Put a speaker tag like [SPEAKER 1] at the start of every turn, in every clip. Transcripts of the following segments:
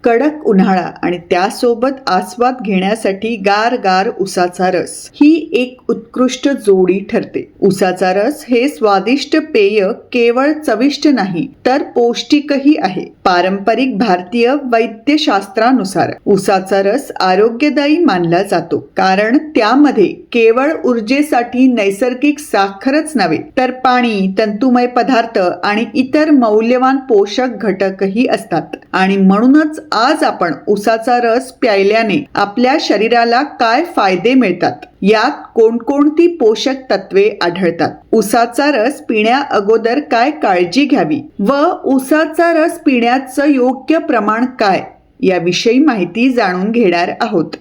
[SPEAKER 1] कडक उन्हाळा आणि त्यासोबत आस्वाद घेण्यासाठी गार गार उसाचा रस ही एक उत्कृष्ट जोडी ठरते. उसाचा रस हे स्वादिष्ट पेय केवळ चविष्ट नाही तर पौष्टिकही आहे. पारंपरिक भारतीय वैद्यशास्त्रानुसार उसाचा रस आरोग्यदायी मानला जातो, कारण त्यामध्ये केवळ ऊर्जेसाठी नैसर्गिक साखरच नव्हे तर पाणी, तंतुमय पदार्थ आणि इतर मौल्यवान पोषक घटकही असतात. आणि म्हणूनच आज आपण उसाचा रस प्यायल्याने आपल्या शरीराला काय फायदे मिळतात, यात कोणकोणती पोषक तत्वे आढळतात, उसाचा रस पिण्या अगोदर काय काळजी घ्यावी व उसाचा रस पिण्याचं योग्य प्रमाण काय, याविषयी माहिती जाणून घेणार आहोत.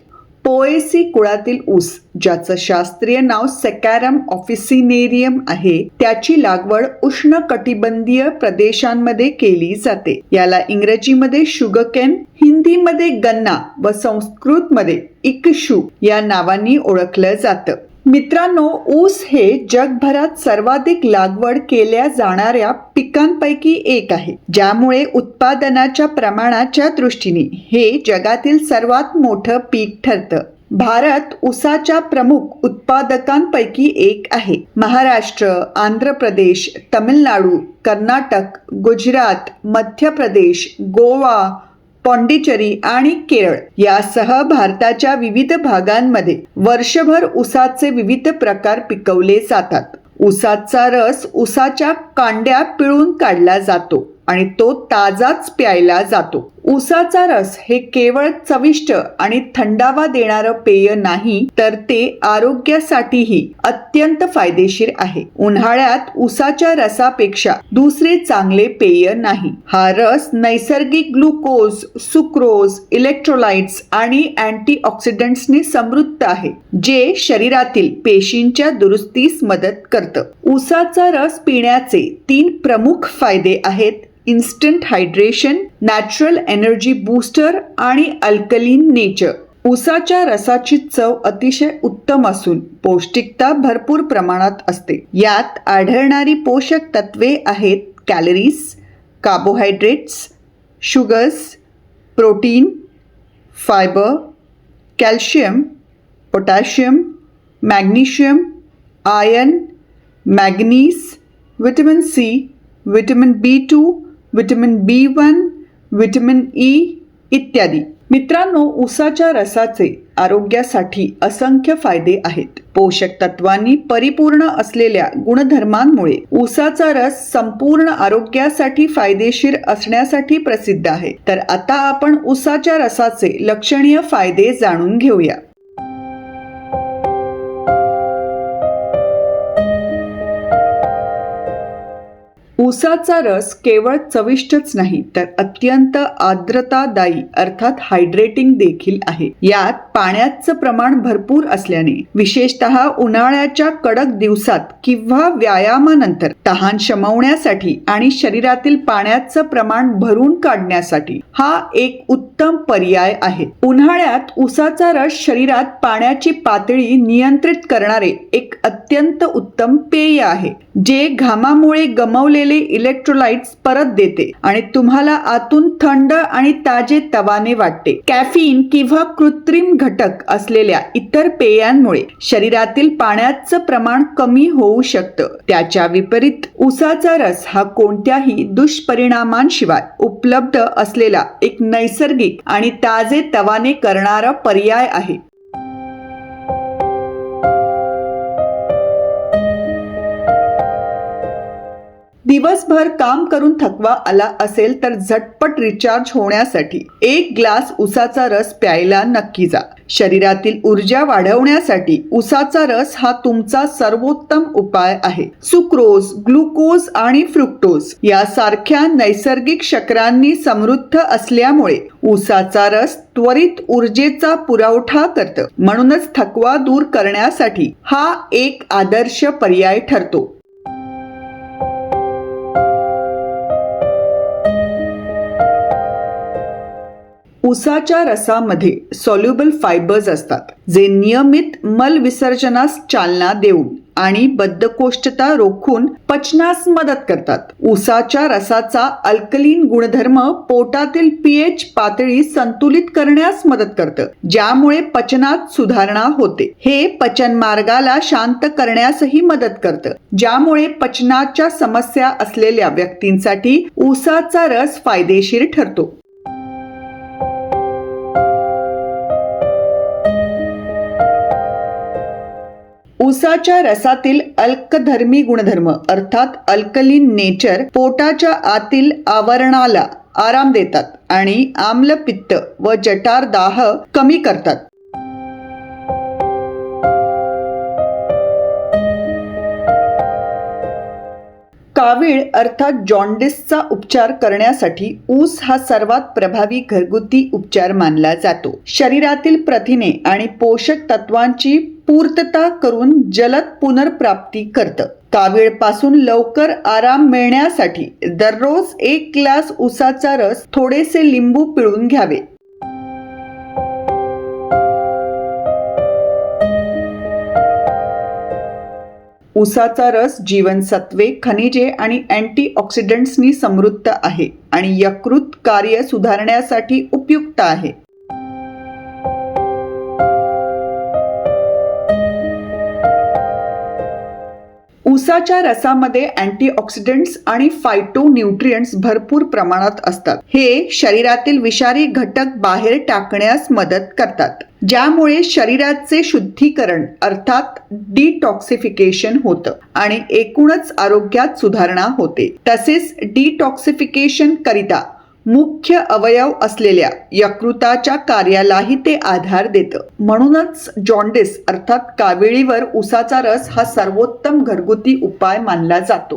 [SPEAKER 1] पोएसी कुळातील ऊस, ज्याचं शास्त्रीय नाव सेकॅरम ऑफिसिनेरियम आहे, त्याची लागवड उष्णकटिबंधीय प्रदेशांमध्ये केली जाते. याला इंग्रजीमध्ये शुगरकेन, हिंदीमध्ये गन्ना व संस्कृतमध्ये इक्शू या नावांनी ओळखलं जातं. मित्रांनो, ऊस हे जगभरात सर्वाधिक लागवड केल्या जाणाऱ्या पिकांपैकी एक आहे, ज्यामुळे उत्पादनाच्या प्रमाणाच्या दृष्टीने हे जगातील सर्वात मोठं पीक ठरतं. भारत ऊसाच्या प्रमुख उत्पादकांपैकी एक आहे. महाराष्ट्र, आंध्र प्रदेश, तमिळनाडू, कर्नाटक, गुजरात, मध्य प्रदेश, गोवा, पाँडिचेरी आणि केरळ यासह भारताच्या विविध भागांमध्ये वर्षभर ऊसाचे विविध प्रकार पिकवले जातात. ऊसाचा रस उसाच्या कांड्या पिळून काढला जातो आणि तो ताजाच प्यायला जातो. ऊसाचा रस हे केवळ चविष्ट आणि थंडावा देणारं पेय नाही, तर ते आरोग्यासाठीही अत्यंत फायदेशीर आहे. उन्हाळ्यात ऊसाच्या रसापेक्षा दुसरे चांगले पेय नाही. हा रस नैसर्गिक ग्लुकोज, सुक्रोज, इलेक्ट्रोलाइट्स आणि अँटीऑक्सिडंट्सने समृद्ध आहे, जे शरीरातील पेशींच्या दुरुस्तीस मदत करतं. ऊसाचा रस पिण्याचे 3 प्रमुख फायदे आहेत: instant hydration, natural energy booster आणि अल्कलीन नेचर. ऊसाच्या रसाची चव अतिशय उत्तम असून पौष्टिकता भरपूर प्रमाणात असते. यात आढळणारी पोषक तत्वे आहेत calories, carbohydrates, sugars, protein, fibre, calcium, potassium, magnesium, iron, manganese, vitamin C, vitamin B2, vitamin B1, vitamin E इत्यादी. मित्रांनो, ऊसाच्या रसाचे आरोग्यासाठी असंख्य फायदे आहेत. पोषक तत्वांनी परिपूर्ण असलेल्या गुणधर्मांमुळे ऊसाचा रस संपूर्ण आरोग्यासाठी फायदेशीर असण्यासाठी प्रसिद्ध आहे. तर आता आपण ऊसाच्या रसाचे लक्षणीय फायदे जाणून घेऊया. ऊसाचा रस केवळ चविष्टच नाही तर अत्यंत आर्द्रतादायी अर्थात हायड्रेटिंग देखील आहे. यात पाण्याचं प्रमाण भरपूर असल्याने विशेषतः उन्हाळ्याच्या कडक दिवसात किंवा व्यायामानंतर तहान शमवण्यासाठी आणि शरीरातील पाण्याचं प्रमाण भरून काढण्यासाठी हा एक उत्तम पर्याय आहे. उन्हाळ्यात ऊसाचा रस शरीरात पाण्याची पातळी नियंत्रित करणारे एक अत्यंत उत्तम पेय आहे, जे घामामुळे गमावलेले इलेक्ट्रोलाइट्स परत देते आणि तुम्हाला आतून थंड आणि ताजे तवाने वाटते. कॅफीन किंवा कृत्रिम घटक असलेल्या इतर पेयांमुळे शरीरातील पाण्याचं प्रमाण कमी होऊ शकतं. त्याच्या विपरीत ऊसाचा रस हा कोणत्याही दुष्परिणामांशिवाय उपलब्ध असलेला एक नैसर्गिक आणि ताजे तवाने करणारा पर्याय आहे. दिवसभर काम करून थकवा आला असेल तर झटपट रिचार्ज होण्यासाठी 1 ग्लास उसाचा रस प्यायला नक्की जा. शरीरातील ऊर्जा वाढवण्यासाठी उसाचा रस हा तुमचा सर्वोत्तम उपाय आहे. सुक्रोज, ग्लुकोज आणि फ्रुक्टोज यासारख्या नैसर्गिक शर्करांनी समृद्ध असल्यामुळे उसाचा रस त्वरित ऊर्जेचा पुरवठा करतं. म्हणूनच थकवा दूर करण्यासाठी हा एक आदर्श पर्याय ठरतो. ऊसाच्या रसामध्ये सॉल्युबल फायबर्स असतात जे नियमित मल विसर्जनास चालना देऊन आणि बद्धकोष्ठता रोखून पचनास मदत करतात. ऊसाच्या रसाचा अल्कलीन गुणधर्म पोटातील पीएच पातळी संतुलित करण्यास मदत करतं, ज्यामुळे पचनात सुधारणा होते. हे पचन मार्गाला शांत करण्यासही मदत करतं, ज्यामुळे पचनाच्या समस्या असलेल्या व्यक्तींसाठी ऊसाचा रस फायदेशीर ठरतो. ऊसाच्या रसातील अल्कधर्मी गुणधर्म अर्थात अल्कलीन नेचर पोटाच्या आतील आवरणाला आराम देतात आणि आम्लपित्त व जठरदाह कमी करतात. कावीळ अर्थात जॉन्डिसचा उपचार करण्यासाठी ऊस हा सर्वात प्रभावी घरगुती उपचार मानला जातो. शरीरातील प्रथिने आणि पोषक तत्वांची पूर्तता करून जलद पुनर्प्राप्ती करतं. कावीळपासून लवकर आराम मिळण्यासाठी दररोज 1 ग्लास ऊसाचा रस थोडेसे लिंबू पिळून घ्यावे. ऊसाचा रस जीवनसत्वे, खनिजे आणि अँटीऑक्सिडंट्सनी समृद्ध आहे आणि यकृत कार्य सुधारण्यासाठी उपयुक्त आहे. ऊसाच्या रसामध्ये अँटीऑक्सिडंट्स आणि फायटोन्यूट्रिएंट्स भरपूर प्रमाणात असतात. हे शरीरातील विषारी घटक बाहेर टाकण्यास मदत करतात, ज्यामुळे शरीराचे शुद्धीकरण अर्थात डिटॉक्सिफिकेशन होतं आणि एकूणच आरोग्यात सुधारणा होते. तसेच डिटॉक्सिफिकेशन करिता मुख्य अवयव असलेल्या यकृताच्या कार्यालाही ते आधार देतं. म्हणूनच जॉन्डिस अर्थात काविळीवर ऊसाचा रस हा सर्वोत्तम घरगुती उपाय मानला जातो.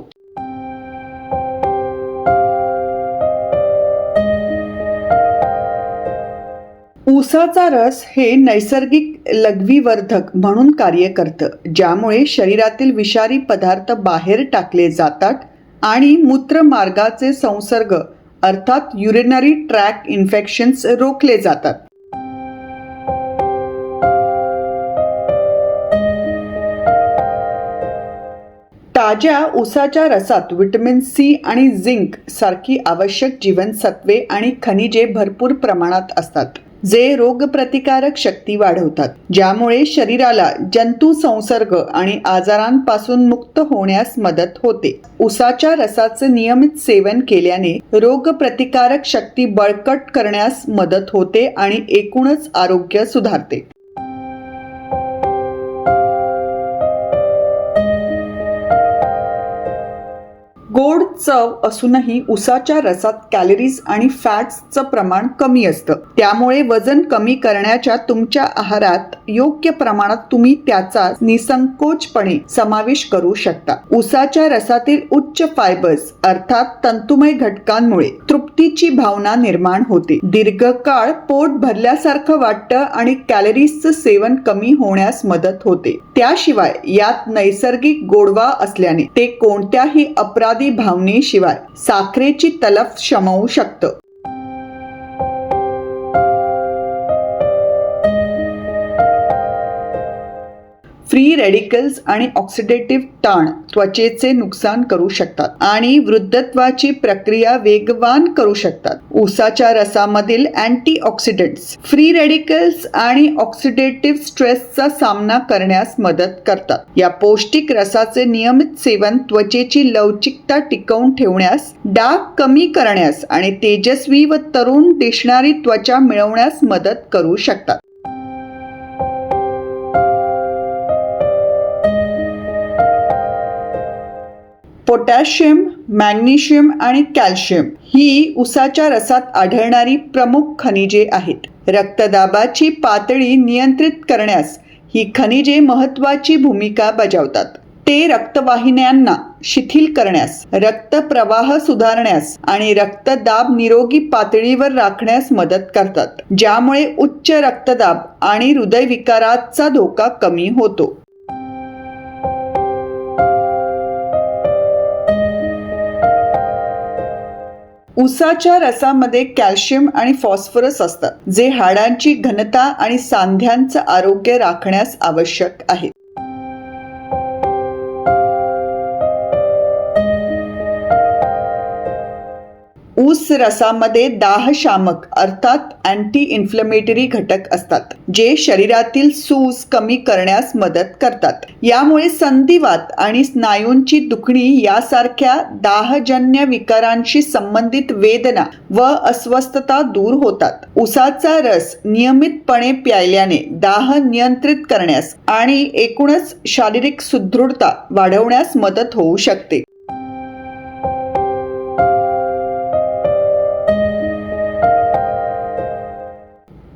[SPEAKER 1] ऊसाचा रस हे नैसर्गिक लघवीवर्धक म्हणून कार्य करतं, ज्यामुळे शरीरातील विषारी पदार्थ बाहेर टाकले जातात आणि मूत्रमार्गाचे संसर्ग अर्थात युरिनरी ट्रॅक इन्फेक्शन्स रोखले जातात. ताज्या ऊसाच्या रसात व्हिटॅमिन सी आणि झिंक सारखी आवश्यक जीवनसत्वे आणि खनिजे भरपूर प्रमाणात असतात, जे रोगप्रतिकारक शक्ती वाढवतात, ज्यामुळे शरीराला जंतू संसर्ग आणि आजारांपासून मुक्त होण्यास मदत होते. ऊसाच्या रसाचे नियमित सेवन केल्याने रोगप्रतिकारक शक्ती बळकट करण्यास मदत होते आणि एकूणच आरोग्य सुधारते. गोड चव असूनही ऊसाच्या रसात कॅलरीज आणि फॅट्सचं प्रमाण कमी असतं. त्यामुळे वजन कमी करण्याच्या तुमच्या आहारात योग्य प्रमाणात तुम्ही त्याचा निसंकोचपणे समावेश करू शकता. ऊसाच्या रसातील उच्च फायबर्स अर्थात तंतुमय घटकांमुळे तृप्तीची भावना निर्माण होते. दीर्घकाळ पोट भरल्यासारखं वाटतं आणि कॅलरीजचं सेवन कमी होण्यास मदत होते. त्याशिवाय यात नैसर्गिक गोडवा असल्याने ते कोणत्याही अपराधी भावनेशिवाय साखरेची तलफ शमवू शकतं. फ्री रेडिकल्स आणि ऑक्सिडेटिव्ह ताण त्वचेचे नुकसान करू शकतात आणि वृद्धत्वाची प्रक्रिया वेगवान करू शकतात. ऊसाच्या रसामधील अँटीऑक्सिडंट्स फ्री रेडिकल्स आणि ऑक्सिडेटिव्ह स्ट्रेसचा सामना करण्यास मदत करतात. या पौष्टिक रसाचे नियमित सेवन त्वचेची लवचिकता टिकवून ठेवण्यास, डाग कमी करण्यास आणि तेजस्वी व तरुण दिसणारी त्वचा मिळवण्यास मदत करू शकतात. पोटॅशियम, मॅग्नेशियम आणि कॅल्शियम ही ऊसाच्या रसात आढळणारी प्रमुख खनिजे आहेत. रक्तदाबाची पातळी नियंत्रित करण्यास ही खनिजे महत्त्वाची भूमिका बजावतात. ते रक्तवाहिन्यांना शिथिल करण्यास, रक्तप्रवाह सुधारण्यास आणि रक्तदाब निरोगी पातळीवर राखण्यास मदत करतात, ज्यामुळे उच्च रक्तदाब आणि हृदयविकाराचा धोका कमी होतो. ऊसाच्या रसामध्ये कॅल्शियम आणि फॉस्फरस असतात, जे हाडांची घनता आणि सांध्यांचं आरोग्य राखण्यास आवश्यक आहे. ऊस रसामध्ये दाहशामक अर्थात अँटी इन्फ्लेमेटरी घटक असतात, जे शरीरातील सूज कमी करण्यास मदत करतात. यामुळे संधिवात आणि स्नायूंची दुखणी यासारख्या दाहजन्य विकारांशी संबंधित वेदना व अस्वस्थता दूर होतात. ऊसाचा रस नियमितपणे प्यायल्याने दाह नियंत्रित करण्यास आणि एकूणच शारीरिक सुदृढता वाढवण्यास मदत होऊ शकते.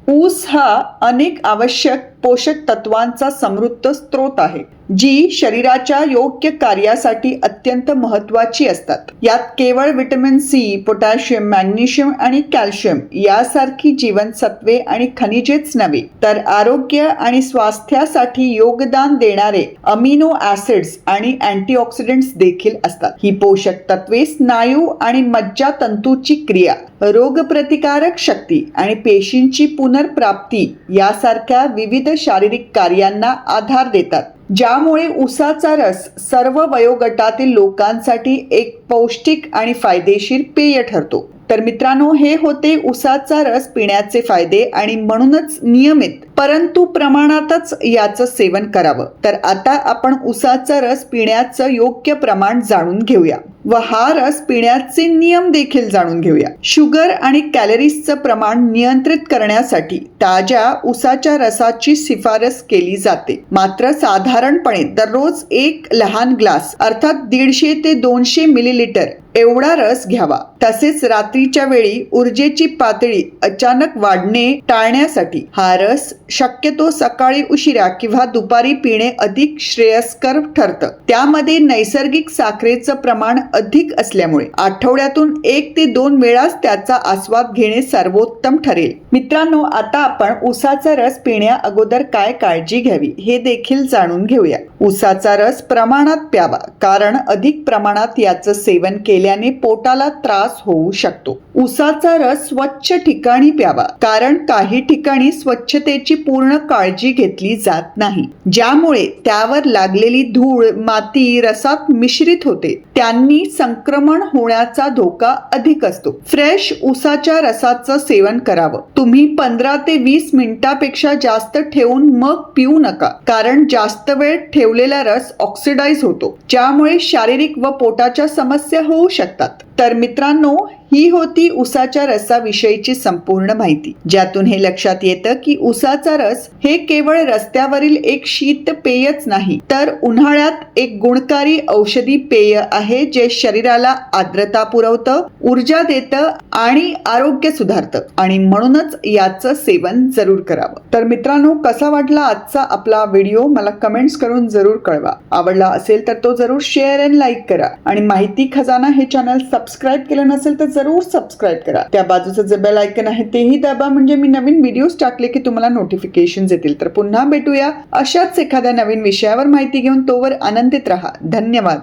[SPEAKER 1] ऊस हा अनेक आवश्यक पोषक तत्वांचा समृद्ध स्रोत आहे, जी शरीराच्या योग्य कार्यासाठी अत्यंत महत्त्वाची असतात. यात केवळ व्हिटॅमिन सी, पोटॅशियम, मॅग्नेशियम आणि कॅल्शियम यासारखी जीवनसत्वे आणि खनिजेच नव्हे, तर आरोग्य आणि स्वास्थ्यासाठी योगदान देणारे अमिनो ऍसिड्स आणि अँटीऑक्सिडंट्स देखील असतात. ही पोषक तत्वे स्नायू आणि मज्जातंतूची क्रिया, रोगप्रतिकारक शक्ती आणि पेशींची पुनर्प्राप्ती यासारख्या विविध शारीरिक कार्यांना आधार देतात, ज्यामुळे ऊसाचा रस सर्व वयोगटातील लोकांसाठी एक पौष्टिक आणि फायदेशीर पेय ठरतो. तर मित्रांनो, हे होते ऊसाचा रस पिण्याचे फायदे आणि म्हणूनच नियमित परंतु प्रमाणातच याचं सेवन करावं. तर आता आपण ऊसाचा रस पिण्याचं योग्य प्रमाण जाणून घेऊया व हा रस पिण्याचे नियम देखील जाणून घेऊया. शुगर आणि कॅलरीजचं प्रमाण नियंत्रित करण्यासाठी ताज्या ऊसाच्या रसाची शिफारस केली जाते. मात्र साधारणपणे दररोज एक लहान ग्लास अर्थात 150 ते 200 मिलीलिटर एवढा रस घ्यावा. तसेच रात्रीच्या वेळी ऊर्जेची पातळी अचानक वाढणे टाळण्यासाठी हा रस शक्यतो सकाळी उशिरा किंवा दुपारी पिणे अधिक श्रेयस्कर ठरतं. त्यामध्ये नैसर्गिक साखरेचं प्रमाण अधिक असल्यामुळे आठवड्यातून 1 ते 2 वेळाच त्याचा आस्वाद घेणे सर्वोत्तम ठरेल. मित्रांनो, आता आपण ऊसाचा रस पिण्या अगोदर काय काळजी घ्यावी हे देखील जाणून घेऊया. ऊसाचा रस प्रमाणात प्यावा, कारण अधिक प्रमाणात याचं सेवन केल्याने पोटाला त्रास होऊ शकतो. ऊसाचा रस स्वच्छ ठिकाणी प्यावा, कारण काही ठिकाणी स्वच्छतेची पूर्ण काळजी घेतली जात नाही, ज्यामुळे त्यावर लागलेली धूळ माती रसात मिश्रित होते. त्यांनी संक्रमण होण्याचा धोका अधिक असतो. फ्रेश ऊसाच्या रसाचं सेवन करावं. तुम्ही 15 ते 20 मिनिटापेक्षा जास्त ठेवून मग पिऊ नका, कारण जास्त वेळ ठेवलेला रस ऑक्सिडाइज होतो, ज्यामुळे शारीरिक व पोटाच्या समस्या होऊ शकतात. तर मित्रांनो, ही होती ऊसाच्या रसाविषयीची संपूर्ण माहिती, ज्यातून हे लक्षात येतं की ऊसाचा रस हे केवळ रस्त्यावरील एक शीत पेयच नाही, तर उन्हाळ्यात एक गुणकारी औषधी पेय आहे, जे शरीराला आर्द्रता पुरवतं, ऊर्जा देतं आणि आरोग्य सुधारतं. आणि म्हणूनच याचं सेवन जरूर करावं. तर मित्रांनो, कसा वाटला आजचा आपला व्हिडिओ मला कमेंट्स करून जरूर कळवा. आवडला असेल तर तो जरूर शेअर आणि लाईक करा. आणि माहिती खजाना हे चॅनल सबस्क्राईब केलं नसेल तर जरूर सबस्क्राईब करा. त्या बाजूचं जे बेल आयकन आहे तेही दाबा, म्हणजे मी नवीन व्हिडिओज टाकले की तुम्हाला नोटिफिकेशन येतील. तर पुन्हा भेटूया अशाच एखाद्या नवीन विषयावर माहिती घेऊन. तोवर आनंदित राहा. धन्यवाद.